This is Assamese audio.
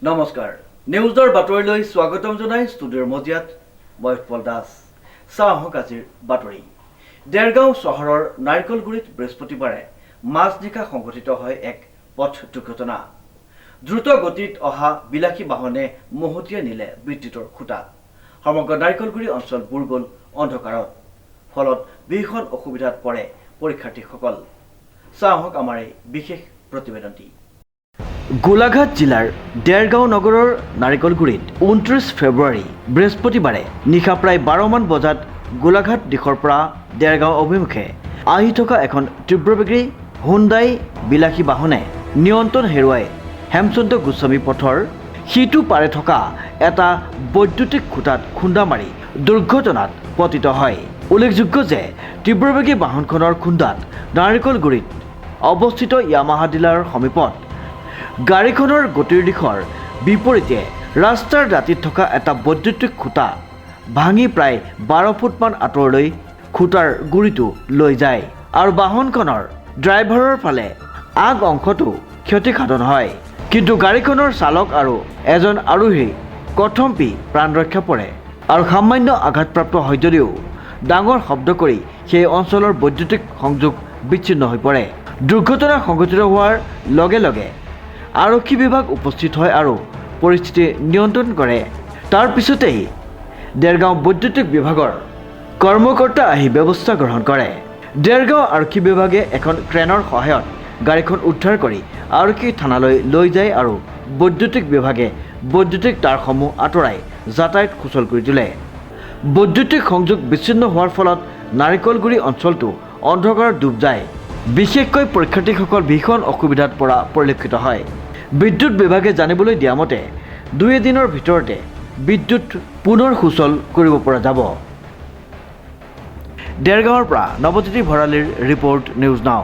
নমস্কাৰ নিউজৰ বাতৰিলৈ স্বাগতম জনাই ষ্টুডিঅ'ৰ মজিয়াত মই উৎপল দাস চাহক আজিৰ বাতৰি দেৰগাঁও চহৰৰ নাৰিকলগুৰিত বৃহস্পতিবাৰে মাজনিশা সংঘটিত হয় এক পথ দুৰ্ঘটনা দ্ৰুত গতিত অহা বিলাসী বাহনে মহতিয়াই নিলে বিদ্যুতৰ খুঁটা সমগ্ৰ নাৰিকলগুৰি অঞ্চল বুৰ গ'ল অন্ধকাৰত ফলত ভীষণ অসুবিধাত পৰে পৰীক্ষাৰ্থীসকল চাহক আমাৰ এই বিশেষ প্ৰতিবেদনটি গোলাঘাট জিলাৰ দেৰগাঁও নগৰৰ নাৰিকলগুৰিত 29 ফেব্ৰুৱাৰী বৃহস্পতিবাৰে নিশা প্ৰায় 12 মান বজাত গোলাঘাট দিশৰ পৰা দেৰগাঁও অভিমুখে আহি থকা এখন তীব্ৰবেগী হুণ্ডাই বিলাসী বাহনে নিয়ন্ত্ৰণ হেৰুৱাই হেমচন্দ্ৰ গোস্বামী পথৰ সিটো পাৰে থকা এটা বৈদ্যুতিক খুঁটাত খুন্দা মাৰি দুৰ্ঘটনাত পতিত হয় উল্লেখযোগ্য যে তীব্ৰবেগী বাহনখনৰ খুন্দাত নাৰিকলগুৰিত অৱস্থিত ইয়ামাহা ডিলাৰৰ সমীপত গাড়ীখনৰ গতিৰ দিশৰ বিপৰীতে ৰাস্তাৰ দাঁতিত থকা এটা বৈদ্যুতিক খুঁটা ভাঙি প্ৰায় 12 ফুটমান আঁতৰলৈ খুঁটাৰ গুৰিটো লৈ যায় আৰু বাহনখনৰ ড্ৰাইভাৰৰ ফালে আগ অংশটো ক্ষতিসাধন হয় কিন্তু গাড়ীখনৰ চালক আৰু এজন আৰোহী কথমপি প্ৰাণ ৰক্ষা পৰে আৰু সামান্য আঘাতপ্ৰাপ্ত হয় যদিও ডাঙৰ শব্দ কৰি সেই অঞ্চলৰ বৈদ্যুতিক সংযোগ বিচ্ছিন্ন হৈ পৰে দুৰ্ঘটনা সংঘটিত হোৱাৰ লগে লগে আৰক্ষী বিভাগ উপস্থিত হয় আৰু পৰিস্থিতি নিয়ন্ত্ৰণ কৰে তাৰ পিছতেই দেৰগাঁও বৈদ্যুতিক বিভাগৰ কৰ্মকৰ্তা আহি ব্যৱস্থা গ্ৰহণ কৰে দেৰগাঁও আৰক্ষী বিভাগে এখন ক্ৰেনৰ সহায়ত গাড়ীখন উদ্ধাৰ কৰি আৰক্ষী থানালৈ লৈ যায় আৰু বৈদ্যুতিক বিভাগে বৈদ্যুতিক তাঁৰসমূহ আঁতৰাই যাতায়াত সুচল কৰি তোলে বৈদ্যুতিক সংযোগ বিচ্ছিন্ন হোৱাৰ ফলত নাৰিকলগুৰি অঞ্চলটো অন্ধকাৰত ডুব যায় বিশেষকৈ পৰীক্ষাৰ্থীসকল ভীষণ অসুবিধাত পৰা পৰিলক্ষিত হয় বিদ্যুৎ বিভাগে জানিবলৈ দিয়া মতে 2 দিনৰ ভিতৰতে বিদ্যুৎ পুনৰ সুচল কৰিব পৰা যাব দেৰগাঁৱৰ পৰা নৱজ্যোতি ভৰালীৰ ৰিপৰ্ট নিউজ নাও